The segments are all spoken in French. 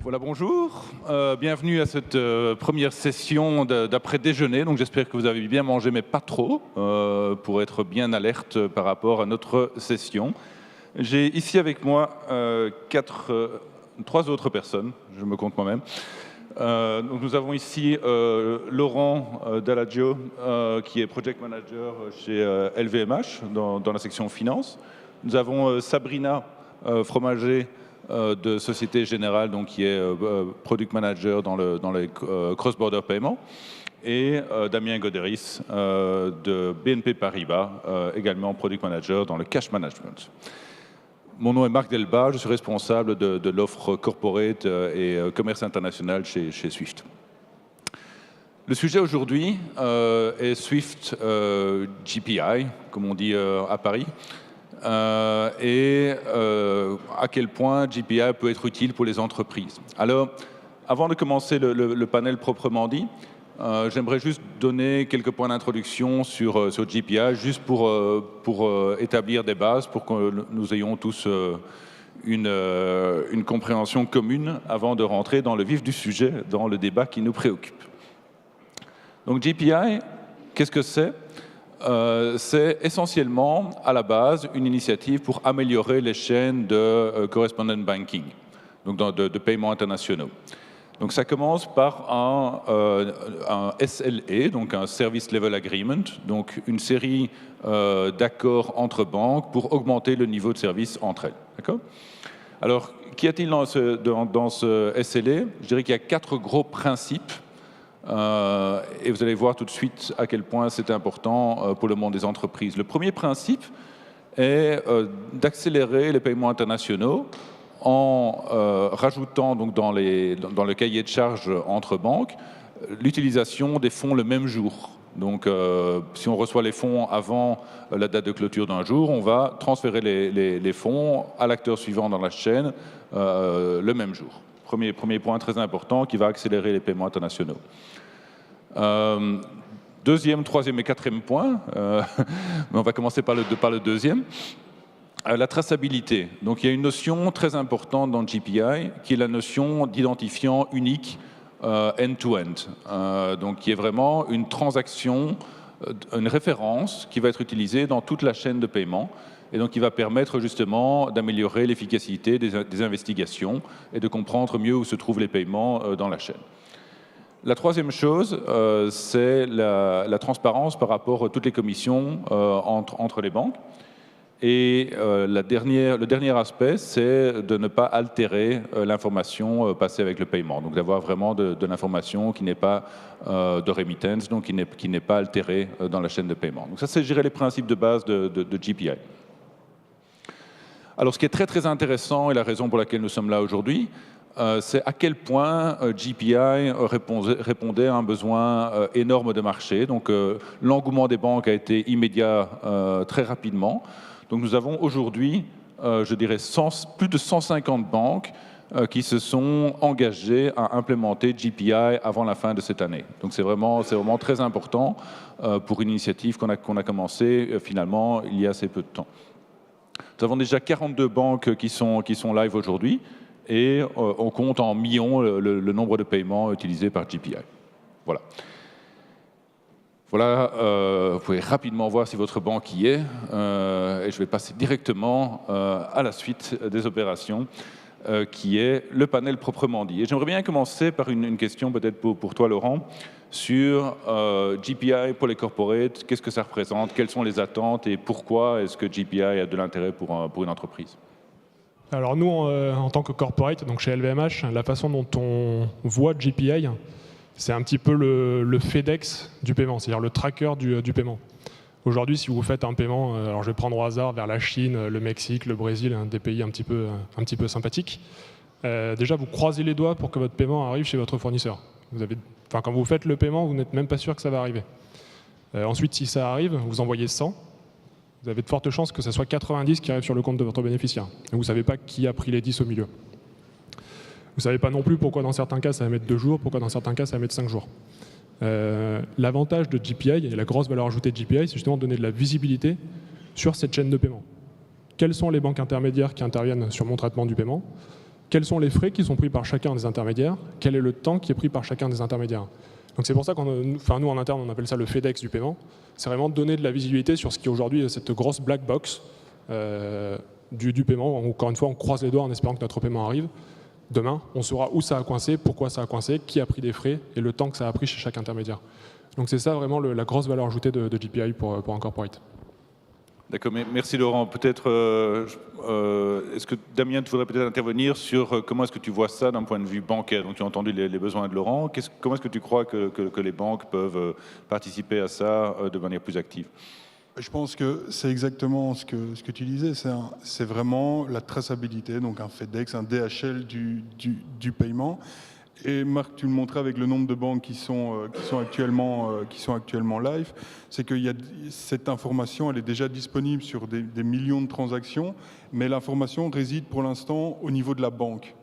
Voilà, bonjour. Bienvenue à cette première session d'après-déjeuner. Donc j'espère que vous avez bien mangé, mais pas trop, pour être bien alerte par rapport à notre session. J'ai ici avec moi trois autres personnes, je me compte moi-même. Donc nous avons ici Laurent Dallagio, qui est Project Manager chez LVMH, dans la section finance. Nous avons Sabrina Fromager, de Société Générale, donc, qui est Product Manager dans les cross-border paiements, et Damien Goderis de BNP Paribas, également Product Manager dans le cash management. Mon nom est Marc Delbas, je suis responsable de l'offre corporate et commerce international chez Swift. Le sujet aujourd'hui est Swift GPI, comme on dit à Paris, et à quel point GPI peut être utile pour les entreprises. Alors, avant de commencer le panel proprement dit, j'aimerais juste donner quelques points d'introduction sur GPI, juste pour établir des bases, pour que nous ayons tous une compréhension commune avant de rentrer dans le vif du sujet, dans le débat qui nous préoccupe. Donc GPI, qu'est-ce que c'est ? C'est essentiellement, à la base, une initiative pour améliorer les chaînes de correspondent banking, donc de paiements internationaux. Donc ça commence par un SLA, donc un Service Level Agreement, donc une série d'accords entre banques pour augmenter le niveau de service entre elles. D'accord ? Alors, qu'y a-t-il dans ce SLA ? Je dirais qu'il y a 4 gros principes. Et vous allez voir tout de suite à quel point c'est important pour le monde des entreprises. Le premier principe est d'accélérer les paiements internationaux en rajoutant donc dans le cahier de charges entre banques l'utilisation des fonds le même jour. Donc si on reçoit les fonds avant la date de clôture d'un jour, on va transférer les fonds à l'acteur suivant dans la chaîne le même jour. Premier point très important qui va accélérer les paiements internationaux. Deuxième, troisième et quatrième point, mais on va commencer par le deuxième. La traçabilité. Donc il y a une notion très importante dans GPI qui est la notion d'identifiant unique end-to-end. Donc qui est vraiment une transaction, une référence qui va être utilisée dans toute la chaîne de paiement. Et donc, il va permettre justement d'améliorer l'efficacité des investigations et de comprendre mieux où se trouvent les paiements dans la chaîne. La troisième chose, c'est la transparence par rapport à toutes les commissions entre les banques. Et le dernier aspect, c'est de ne pas altérer l'information passée avec le paiement. Donc, d'avoir vraiment de l'information qui n'est pas de remittance, donc qui n'est pas altérée dans la chaîne de paiement. Donc, ça, c'est, je dirais, les principes de base de GPI. Alors, ce qui est très, très intéressant et la raison pour laquelle nous sommes là aujourd'hui, c'est à quel point GPI répondait à un besoin énorme de marché. Donc, l'engouement des banques a été immédiat très rapidement. Donc, nous avons aujourd'hui, je dirais, plus de 150 banques qui se sont engagées à implémenter GPI avant la fin de cette année. Donc, c'est vraiment très important pour une initiative qu'on a commencée finalement il y a assez peu de temps. Nous avons déjà 42 banques qui sont live aujourd'hui et on compte en millions le nombre de paiements utilisés par GPI. Voilà. Voilà, vous pouvez rapidement voir si votre banque y est et je vais passer directement à la suite des opérations qui est le panel proprement dit. Et j'aimerais bien commencer par une question peut-être pour toi, Laurent, sur GPI pour les corporates, qu'est-ce que ça représente, quelles sont les attentes et pourquoi est-ce que GPI a de l'intérêt pour une entreprise ? Alors nous, en tant que corporate, donc chez LVMH, la façon dont on voit GPI, c'est un petit peu le FedEx du paiement, c'est-à-dire le tracker du paiement. Aujourd'hui, si vous faites un paiement, alors je vais prendre au hasard vers la Chine, le Mexique, le Brésil, des pays un petit peu sympathiques, déjà vous croisez les doigts pour que votre paiement arrive chez votre fournisseur. Quand vous faites le paiement, vous n'êtes même pas sûr que ça va arriver. Ensuite, si ça arrive, vous envoyez 100, vous avez de fortes chances que ce soit 90 qui arrivent sur le compte de votre bénéficiaire. Et vous ne savez pas qui a pris les 10 au milieu. Vous ne savez pas non plus pourquoi dans certains cas ça va mettre 2 jours, pourquoi dans certains cas ça va mettre 5 jours. L'avantage de GPI et la grosse valeur ajoutée de GPI, c'est justement de donner de la visibilité sur cette chaîne de paiement. Quelles sont les banques intermédiaires qui interviennent sur mon traitement du paiement? Quels sont les frais qui sont pris par chacun des intermédiaires? Quel est le temps qui est pris par chacun des intermédiaires? Donc c'est pour ça nous en interne on appelle ça le FedEx du paiement. C'est vraiment donner de la visibilité sur ce qui est aujourd'hui cette grosse black box du paiement. Encore une fois, on croise les doigts en espérant que notre paiement arrive. Demain, on saura où ça a coincé, pourquoi ça a coincé, qui a pris des frais et le temps que ça a pris chez chaque intermédiaire. Donc c'est ça vraiment la grosse valeur ajoutée de GPI pour un corporate. D'accord, merci Laurent. Peut-être, est-ce que Damien, tu voudrais peut-être intervenir sur comment est-ce que tu vois ça d'un point de vue bancaire? Donc tu as entendu les besoins de Laurent. Comment est-ce que tu crois que les banques peuvent participer à ça de manière plus active? Je pense que c'est exactement ce que tu disais. C'est vraiment la traçabilité, donc un FedEx, un DHL du paiement. Et Marc, tu le montrais avec le nombre de banques qui sont actuellement live, c'est que cette information, elle est déjà disponible sur des millions de transactions, mais l'information réside pour l'instant au niveau de la banque.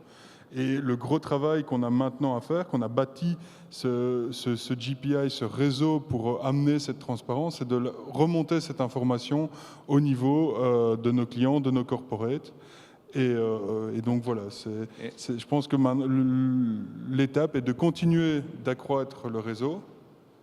Et le gros travail qu'on a maintenant à faire, qu'on a bâti ce GPI, ce réseau pour amener cette transparence, c'est de remonter cette information au niveau de nos clients, de nos corporates. Et donc voilà, je pense que l'étape est de continuer d'accroître le réseau,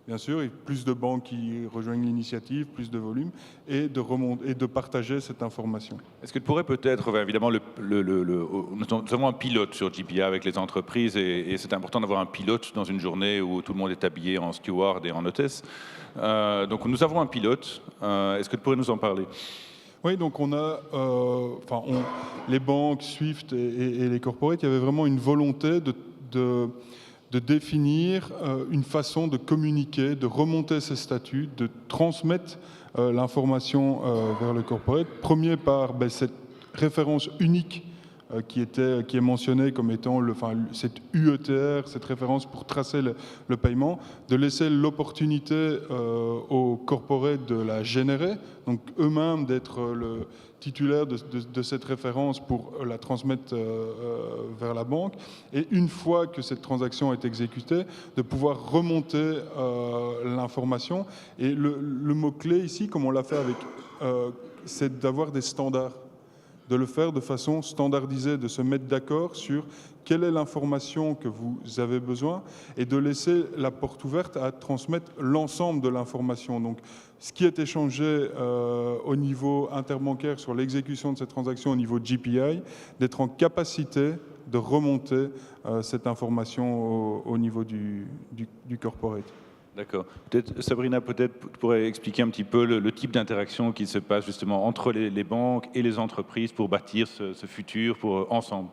bien sûr, et plus de banques qui rejoignent l'initiative, plus de volume, et de partager cette information. Est-ce que tu pourrais peut-être, évidemment, nous avons un pilote sur GPI avec les entreprises, et c'est important d'avoir un pilote dans une journée où tout le monde est habillé en steward et en hôtesse. Donc nous avons un pilote, est-ce que tu pourrais nous en parler ? Oui, donc on a, les banques, Swift et les corporates, il y avait vraiment une volonté de définir une façon de communiquer, de remonter ces statuts, de transmettre l'information vers le corporate. Premier par cette référence unique qui est mentionnée comme étant cette UETR, cette référence pour tracer le paiement, de laisser l'opportunité aux corporates de la générer, donc eux-mêmes d'être le titulaire de cette référence pour la transmettre vers la banque, et une fois que cette transaction est exécutée, de pouvoir remonter l'information. Et le mot-clé ici, comme on l'a fait avec, c'est d'avoir des standards, de le faire de façon standardisée, de se mettre d'accord sur quelle est l'information que vous avez besoin et de laisser la porte ouverte à transmettre l'ensemble de l'information. Donc, ce qui est échangé au niveau interbancaire sur l'exécution de cette transaction au niveau GPI, d'être en capacité de remonter cette information au niveau du corporate. D'accord. Sabrina, pourrait expliquer un petit peu le type d'interaction qui se passe justement entre les banques et les entreprises pour bâtir ce futur ensemble.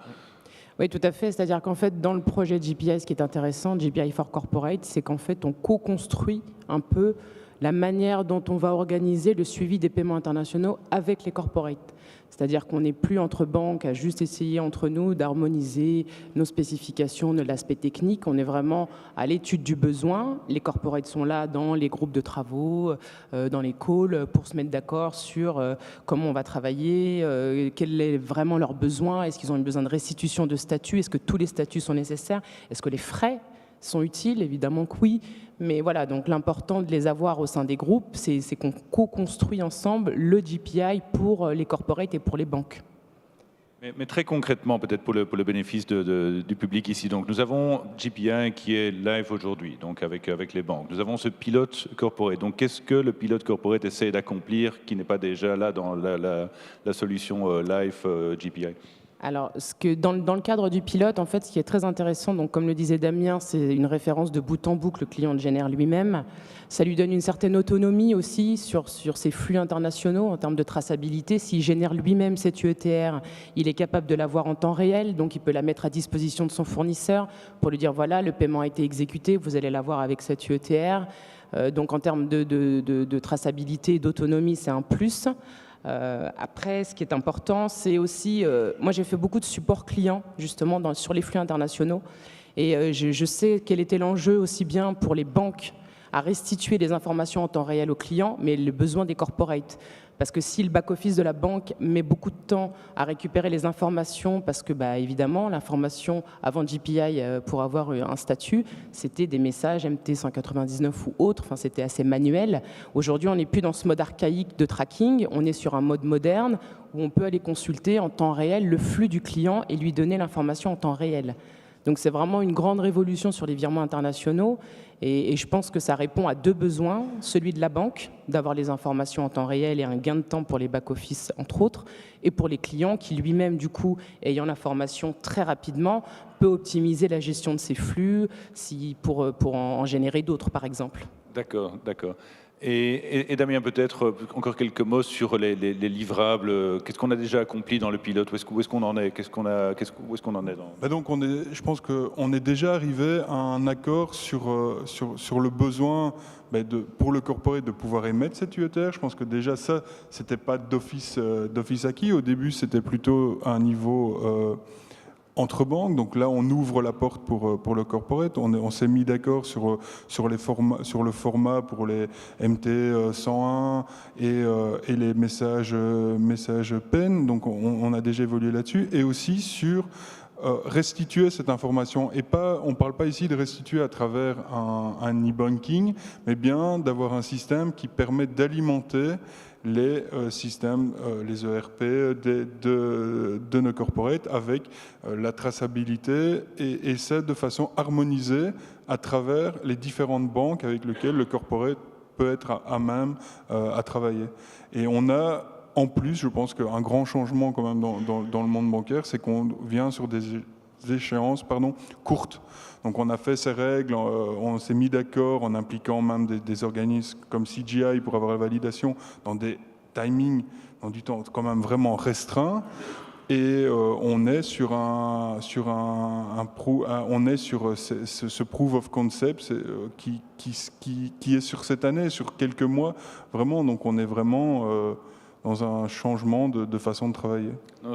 Oui, tout à fait. C'est-à-dire qu'en fait, dans le projet GPI, ce qui est intéressant, GPI for Corporate, c'est qu'en fait, on co-construit un peu la manière dont on va organiser le suivi des paiements internationaux avec les corporates. C'est-à-dire qu'on n'est plus entre banques à juste essayer entre nous d'harmoniser nos spécifications de l'aspect technique. On est vraiment à l'étude du besoin. Les corporates sont là dans les groupes de travaux, dans les calls, pour se mettre d'accord sur comment on va travailler, quel est vraiment leur besoin, est-ce qu'ils ont besoin de restitution de statuts, est-ce que tous les statuts sont nécessaires, est-ce que les frais sont utiles, évidemment que oui. Mais voilà, donc l'important de les avoir au sein des groupes, c'est qu'on co-construit ensemble le GPI pour les corporates et pour les banques. Mais très concrètement, peut-être pour le bénéfice du public ici, donc nous avons GPI qui est live aujourd'hui, donc avec les banques. Nous avons ce pilote corporate. Donc qu'est-ce que le pilote corporate essaie d'accomplir qui n'est pas déjà là dans la solution live GPI ? Alors, dans le cadre du pilote, en fait, ce qui est très intéressant, donc comme le disait Damien, c'est une référence de bout en bout que le client le génère lui-même. Ça lui donne une certaine autonomie aussi sur ses flux internationaux en termes de traçabilité. S'il génère lui-même cette UETR, il est capable de l'avoir en temps réel, donc il peut la mettre à disposition de son fournisseur pour lui dire voilà, le paiement a été exécuté, vous allez l'avoir avec cette UETR. Donc en termes de traçabilité et d'autonomie, c'est un plus. Après, ce qui est important, c'est aussi... moi, j'ai fait beaucoup de support client, justement, sur les flux internationaux. Et je sais quel était l'enjeu aussi bien pour les banques à restituer les informations en temps réel aux clients, mais les besoins des corporates. Parce que si le back-office de la banque met beaucoup de temps à récupérer les informations, parce que évidemment, l'information avant GPI pour avoir un statut, c'était des messages MT199 ou autres, enfin, c'était assez manuel. Aujourd'hui, on n'est plus dans ce mode archaïque de tracking, on est sur un mode moderne où on peut aller consulter en temps réel le flux du client et lui donner l'information en temps réel. Donc c'est vraiment une grande révolution sur les virements internationaux et je pense que ça répond à deux besoins, celui de la banque, d'avoir les informations en temps réel et un gain de temps pour les back-office entre autres, et pour les clients qui lui-même du coup, ayant l'information très rapidement, peut optimiser la gestion de ses flux pour en générer d'autres par exemple. D'accord, d'accord. Et Damien, peut-être encore quelques mots sur les livrables. Qu'est-ce qu'on a déjà accompli dans le pilote? Où est-ce qu'on en est? Où est-ce qu'on en est Donc je pense qu'on est déjà arrivé à un accord sur le besoin pour le corporate de pouvoir émettre cette UETR. Je pense que déjà ça, c'était pas d'office acquis. Au début, c'était plutôt à un niveau entre banques, donc là on ouvre la porte pour le corporate. On s'est mis d'accord sur le format pour les MT 101 et les messages PEN, donc on a déjà évolué là-dessus, et aussi sur restituer cette information. Et on ne parle pas ici de restituer à travers un e-banking, mais bien d'avoir un système qui permet d'alimenter les systèmes, les ERP de nos corporates avec la traçabilité et ça de façon harmonisée à travers les différentes banques avec lesquelles le corporate peut être à même à travailler. Et on a en plus, je pense qu'un grand changement quand même dans le monde bancaire, c'est qu'on vient sur des échéances courtes. Donc on a fait ces règles, on s'est mis d'accord en impliquant même des organismes comme CGI pour avoir la validation dans des timings, dans du temps quand même vraiment restreint. Et on est sur ce proof of concept qui est sur cette année, sur quelques mois, vraiment. Donc on est vraiment dans un changement de façon de travailler.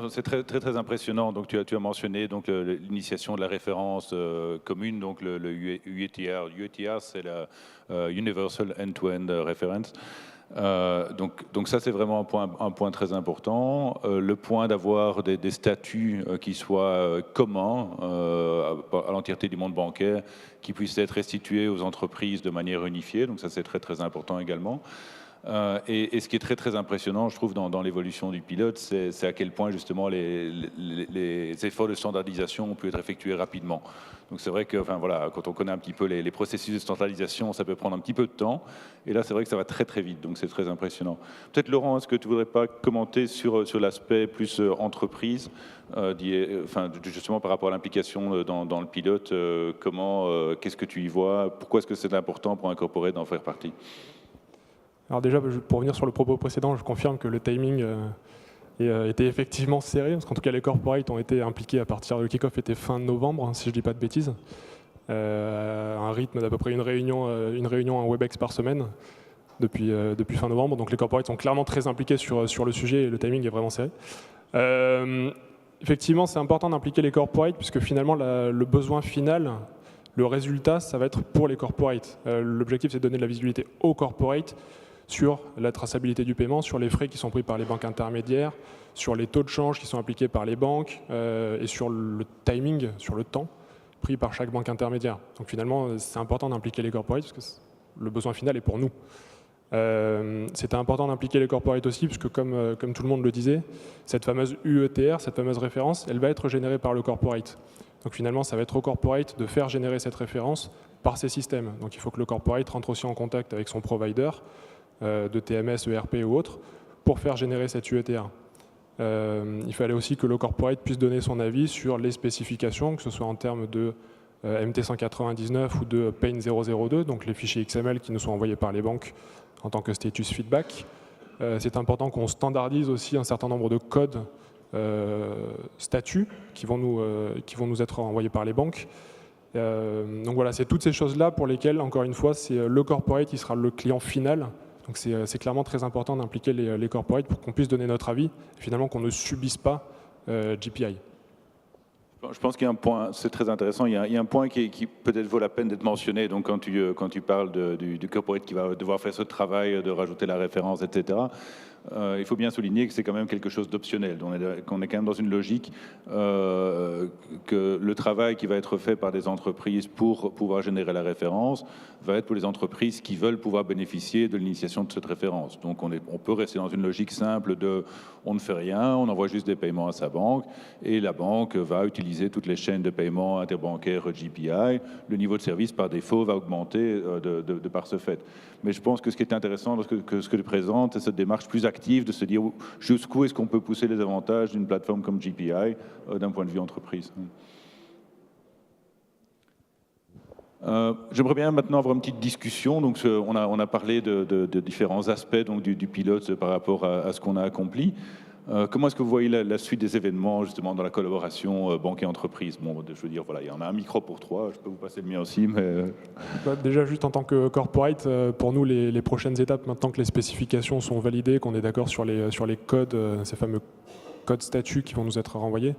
C'est très, très, très impressionnant. Donc, tu as mentionné donc, l'initiation de la référence commune, donc le UETR. UETR, c'est la Universal End-to-End Reference. Donc ça, c'est vraiment un point très important. Le point d'avoir des statuts qui soient communs à l'entièreté du monde bancaire, qui puissent être restitués aux entreprises de manière unifiée. Donc ça, c'est très, très important également. Et ce qui est très très impressionnant, je trouve, dans l'évolution du pilote, c'est à quel point justement les efforts de standardisation ont pu être effectués rapidement. Donc c'est vrai que, quand on connaît un petit peu les processus de standardisation, ça peut prendre un petit peu de temps. Et là, c'est vrai que ça va très très vite, donc c'est très impressionnant. Peut-être Laurent, est-ce que tu voudrais pas commenter sur l'aspect plus entreprise, justement par rapport à l'implication dans le pilote, qu'est-ce que tu y vois, pourquoi est-ce que c'est important pour un corporate d'en faire partie? Alors déjà, pour revenir sur le propos précédent, je confirme que le timing était effectivement serré, parce qu'en tout cas les corporates ont été impliqués à partir de le kick-off était fin novembre, si je ne dis pas de bêtises, un rythme d'à peu près une réunion en WebEx par semaine depuis fin novembre, donc les corporates sont clairement très impliqués sur le sujet et le timing est vraiment serré. Effectivement, c'est important d'impliquer les corporates, puisque finalement le besoin final, le résultat, ça va être pour les corporates. L'objectif, c'est de donner de la visibilité aux corporates sur la traçabilité du paiement, sur les frais qui sont pris par les banques intermédiaires, sur les taux de change qui sont appliqués par les banques et sur le timing, sur le temps pris par chaque banque intermédiaire. Donc finalement, c'est important d'impliquer les corporates parce que le besoin final est pour nous. C'était important d'impliquer les corporates aussi, puisque comme tout le monde le disait, cette fameuse UETR, cette fameuse référence, elle va être générée par le corporate. Donc finalement, ça va être au corporate de faire générer cette référence par ces systèmes. Donc il faut que le corporate rentre aussi en contact avec son provider de TMS, ERP ou autre pour faire générer cette UETR. Il fallait aussi que le corporate puisse donner son avis sur les spécifications, que ce soit en termes de MT199 ou de PAIN 002, donc les fichiers XML qui nous sont envoyés par les banques en tant que status feedback. C'est important qu'on standardise aussi un certain nombre de codes statuts qui vont nous être envoyés par les banques. Donc voilà, c'est toutes ces choses-là pour lesquelles, encore une fois, c'est le corporate qui sera le client final. Donc c'est clairement très important d'impliquer les corporates pour qu'on puisse donner notre avis et finalement qu'on ne subisse pas GPI. Je pense qu'il y a un point, c'est très intéressant, il y a un point qui peut-être vaut la peine d'être mentionné. Donc quand tu parles du corporate qui va devoir faire ce travail de rajouter la référence, etc., il faut bien souligner que c'est quand même quelque chose d'optionnel. Qu'on est quand même dans une logique que le travail qui va être fait par des entreprises pour pouvoir générer la référence va être pour les entreprises qui veulent pouvoir bénéficier de l'initiation de cette référence. Donc on peut rester dans une logique simple de on ne fait rien, on envoie juste des paiements à sa banque et la banque va utiliser toutes les chaînes de paiement interbancaires GPI. Le niveau de service par défaut va augmenter de par ce fait. Mais je pense que ce qui est intéressant dans ce que tu présentes, c'est cette démarche plus active de se dire jusqu'où est-ce qu'on peut pousser les avantages d'une plateforme comme GPI d'un point de vue entreprise. J'aimerais bien maintenant avoir une petite discussion. Donc, on a parlé de différents aspects donc, du pilote par rapport à ce qu'on a accompli. Comment est-ce que vous voyez la suite des événements justement dans la collaboration banque et entreprise? Bon, je veux dire, voilà, il y en a un micro pour 3, je peux vous passer le mien aussi, mais... Déjà, juste en tant que corporate, pour nous, les prochaines étapes, maintenant que les spécifications sont validées, qu'on est d'accord sur les codes, ces fameux codes statuts qui vont nous être renvoyés,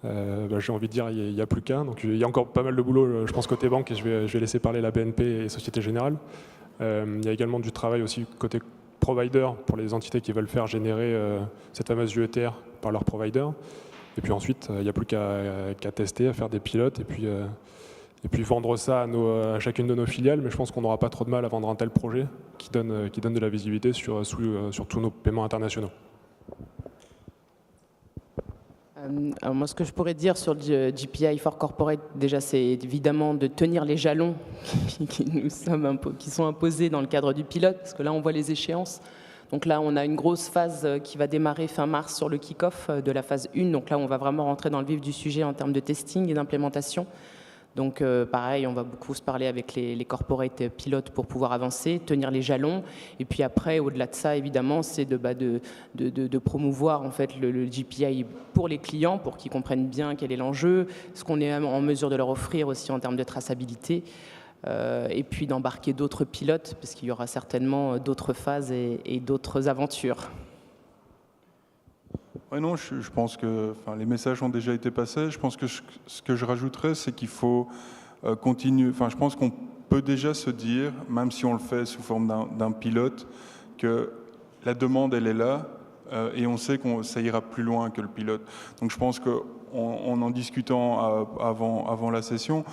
j'ai envie de dire, il n'y a plus qu'un. Donc, il y a encore pas mal de boulot, je pense, côté banque, et je vais laisser parler la BNP et Société Générale. Il y a également du travail aussi côté provider pour les entités qui veulent faire générer cette fameuse UETR par leur provider. Et puis ensuite, il n'y a plus qu'à tester, à faire des pilotes et puis vendre ça à chacune de nos filiales. Mais je pense qu'on n'aura pas trop de mal à vendre un tel projet qui donne de la visibilité sur tous nos paiements internationaux. Alors moi, ce que je pourrais dire sur le GPI for Corporate, déjà, c'est évidemment de tenir les jalons qui sont imposés dans le cadre du pilote, parce que là, on voit les échéances. Donc là, on a une grosse phase qui va démarrer fin mars sur le kick-off de la phase 1. Donc là, on va vraiment rentrer dans le vif du sujet en termes de testing et d'implémentation. Donc pareil, on va beaucoup se parler avec les corporate pilotes pour pouvoir avancer, tenir les jalons. Et puis après, au-delà de ça, évidemment, c'est de promouvoir en fait le GPI pour les clients, pour qu'ils comprennent bien quel est l'enjeu, ce qu'on est en mesure de leur offrir aussi en termes de traçabilité. Et puis d'embarquer d'autres pilotes, parce qu'il y aura certainement d'autres phases et d'autres aventures. Ouais, non, je pense que les messages ont déjà été passés. Je pense que ce que je rajouterais, c'est qu'il faut continuer. Je pense qu'on peut déjà se dire, même si on le fait sous forme d'un pilote, que la demande, elle est là, et on sait que ça ira plus loin que le pilote. Donc je pense qu'en en discutant avant la session,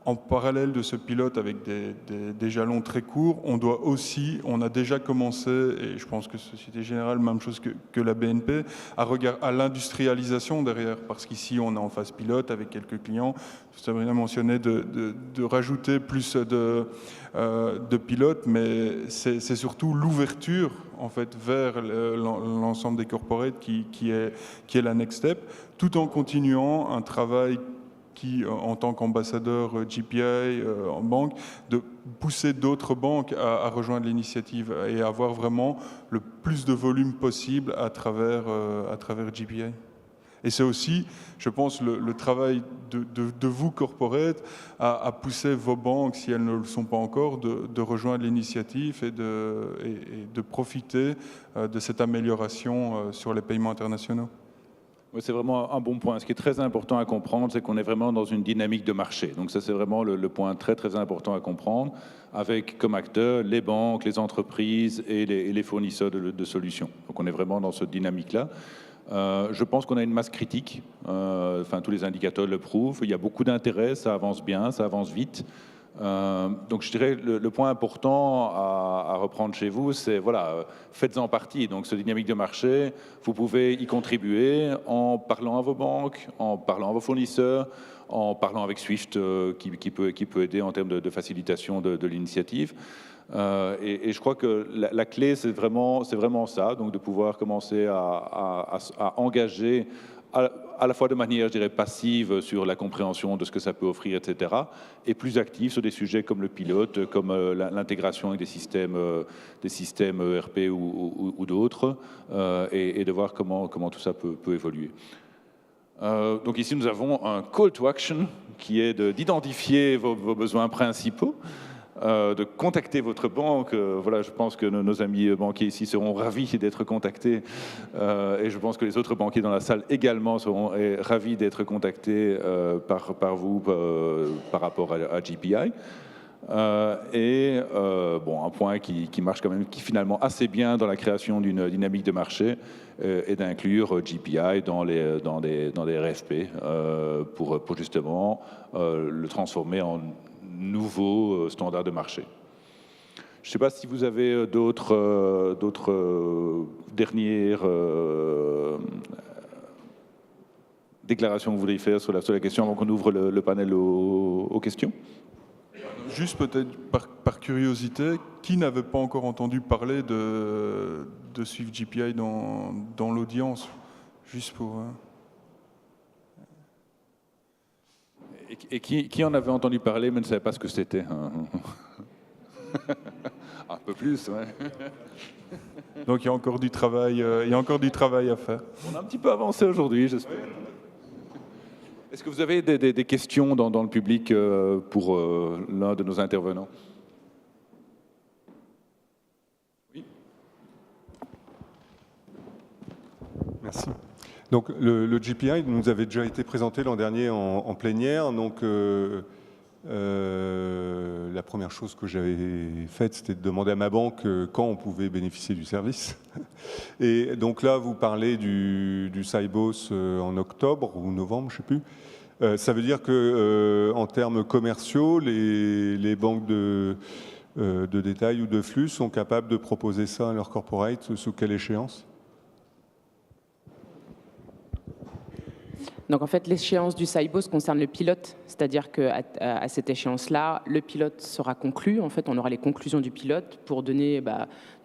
en parallèle de ce pilote avec des jalons très courts, on a déjà commencé, et je pense que Société Générale, même chose que la BNP, à l'industrialisation derrière, parce qu'ici on est en phase pilote avec quelques clients. Sabrina mentionnait de rajouter plus de pilotes, mais c'est surtout l'ouverture en fait vers l'ensemble des corporates qui est la next step, tout en continuant un travail qui, en tant qu'ambassadeur GPI en banque, de pousser d'autres banques à rejoindre l'initiative et à avoir vraiment le plus de volume possible à travers GPI. Et c'est aussi, je pense, le travail de vous, corporate, à pousser vos banques, si elles ne le sont pas encore, de rejoindre l'initiative et de profiter de cette amélioration sur les paiements internationaux. C'est vraiment un bon point. Ce qui est très important à comprendre, c'est qu'on est vraiment dans une dynamique de marché. Donc ça, c'est vraiment le point très, très important à comprendre, avec comme acteurs les banques, les entreprises et les fournisseurs de solutions. Donc on est vraiment dans cette dynamique-là. Je pense qu'on a une masse critique. Tous les indicateurs le prouvent. Il y a beaucoup d'intérêt, ça avance bien, ça avance vite. Donc je dirais le point important à reprendre chez vous, c'est faites-en partie. Donc cette dynamique de marché, vous pouvez y contribuer en parlant à vos banques, en parlant à vos fournisseurs, en parlant avec Swift qui peut aider en termes de facilitation de l'initiative. Et je crois que la clé, c'est vraiment ça, donc de pouvoir commencer à engager à la fois de manière, je dirais, passive sur la compréhension de ce que ça peut offrir, etc., et plus active sur des sujets comme le pilote, comme l'intégration avec des systèmes ERP ou d'autres, et de voir comment tout ça peut évoluer. Donc ici, nous avons un call to action qui est d'identifier vos besoins principaux. de contacter votre banque. Voilà, je pense que nos amis banquiers ici seront ravis d'être contactés et je pense que les autres banquiers dans la salle également seront ravis d'être contactés par vous par rapport à GPI. Un point qui marche quand même, qui finalement assez bien dans la création d'une dynamique de marché est d'inclure GPI dans des RFP pour justement le transformer en nouveau standard de marché. Je ne sais pas si vous avez d'autres dernières déclarations que vous voudriez faire sur la question avant qu'on ouvre le panel aux questions. Juste peut-être par curiosité, qui n'avait pas encore entendu parler de Swift GPI dans l'audience? Juste pour... Et qui en avait entendu parler mais ne savait pas ce que c'était? Un peu plus, ouais. Donc il y a encore du travail, à faire. On a un petit peu avancé aujourd'hui, j'espère. Est-ce que vous avez des questions dans le public pour l'un de nos intervenants? Oui. Merci. Donc le GPI nous avait déjà été présenté l'an dernier en plénière. Donc la première chose que j'avais faite, c'était de demander à ma banque quand on pouvait bénéficier du service. Et donc là, vous parlez du Sibos en octobre ou novembre, je ne sais plus. Ça veut dire que en termes commerciaux, les banques de détail ou de flux sont capables de proposer ça à leur corporate sous quelle échéance? Donc en fait, l'échéance du Sibos concerne le pilote, c'est-à-dire qu'à cette échéance-là, le pilote sera conclu. En fait, on aura les conclusions du pilote pour donner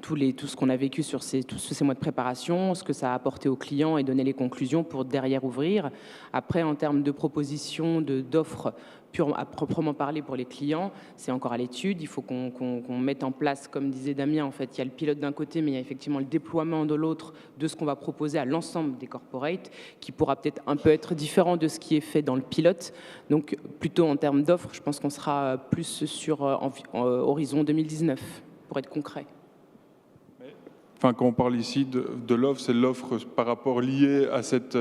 tout ce qu'on a vécu sur tous ces mois de préparation, ce que ça a apporté aux clients et donner les conclusions pour derrière ouvrir. Après, en termes de propositions, d'offres à proprement parler pour les clients, c'est encore à l'étude. Il faut qu'on mette en place, comme disait Damien, en fait, il y a le pilote d'un côté, mais il y a effectivement le déploiement de l'autre de ce qu'on va proposer à l'ensemble des corporates, qui pourra peut-être un peu être différent de ce qui est fait dans le pilote. Donc, plutôt en termes d'offres, je pense qu'on sera plus sur horizon 2019, pour être concret. Enfin, quand on parle ici de l'offre, c'est l'offre par rapport liée à cette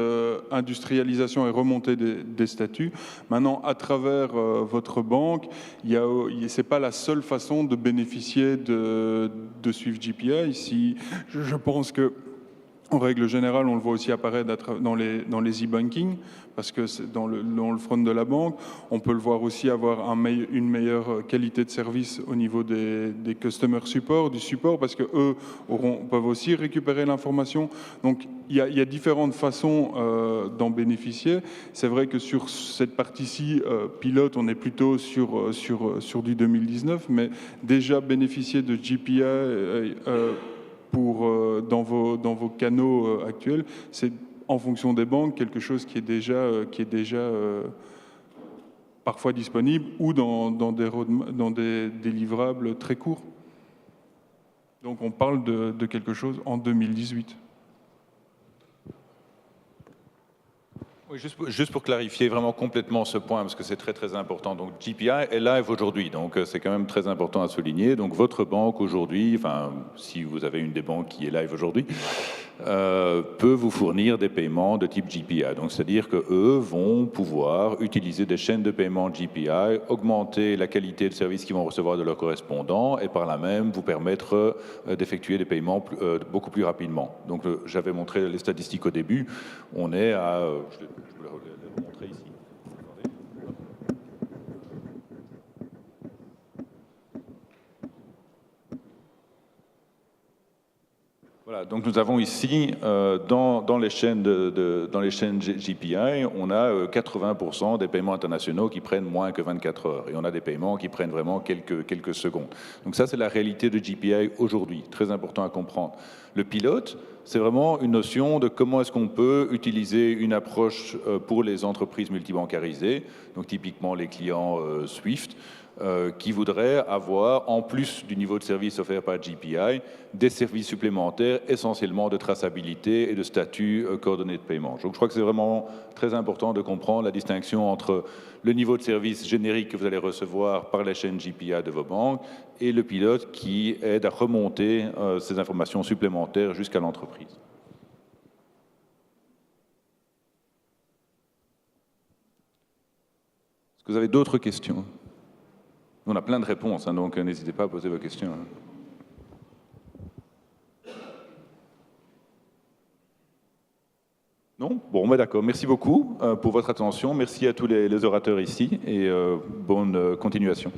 industrialisation et remontée des statuts. Maintenant, à travers votre banque, c'est pas la seule façon de bénéficier de Swift GPI. Ici, je pense que en règle générale, on le voit aussi apparaître dans les e-banking, parce que c'est dans le front de la banque. On peut le voir aussi avoir une meilleure qualité de service au niveau des customer support, du support, parce qu'eux peuvent aussi récupérer l'information. Donc, il y a différentes façons d'en bénéficier. C'est vrai que sur cette partie-ci, pilote, on est plutôt sur du 2019, mais déjà bénéficier de GPI dans vos canaux actuels, c'est en fonction des banques quelque chose qui est déjà parfois disponible ou dans des livrables très courts. Donc on parle de quelque chose en 2018. Oui, juste pour clarifier vraiment complètement ce point, parce que c'est très très important. Donc GPI est live aujourd'hui, donc c'est quand même très important à souligner. Donc votre banque aujourd'hui, enfin si vous avez une des banques qui est live aujourd'hui, peut vous fournir des paiements de type GPI. Donc c'est-à-dire que eux vont pouvoir utiliser des chaînes de paiement GPI, augmenter la qualité de service qu'ils vont recevoir de leurs correspondants et par là même vous permettre d'effectuer des paiements beaucoup plus rapidement. Donc j'avais montré les statistiques au début. On est à je vais le montrer ici. Voilà, donc nous avons ici, dans les chaînes GPI, on a 80% des paiements internationaux qui prennent moins que 24 heures. Et on a des paiements qui prennent vraiment quelques secondes. Donc ça, c'est la réalité de GPI aujourd'hui. Très important à comprendre. Le pilote, c'est vraiment une notion de comment est-ce qu'on peut utiliser une approche pour les entreprises multibancarisées, donc typiquement les clients SWIFT, qui voudraient avoir, en plus du niveau de service offert par GPI, des services supplémentaires, essentiellement de traçabilité et de statut coordonné de paiement. Donc je crois que c'est vraiment très important de comprendre la distinction entre le niveau de service générique que vous allez recevoir par les chaînes GPI de vos banques et le pilote qui aide à remonter ces informations supplémentaires jusqu'à l'entreprise. Est-ce que vous avez d'autres questions ? On a plein de réponses, hein, donc n'hésitez pas à poser vos questions. Non ? Bon, d'accord. Merci beaucoup pour votre attention. Merci à tous les orateurs ici et bonne continuation.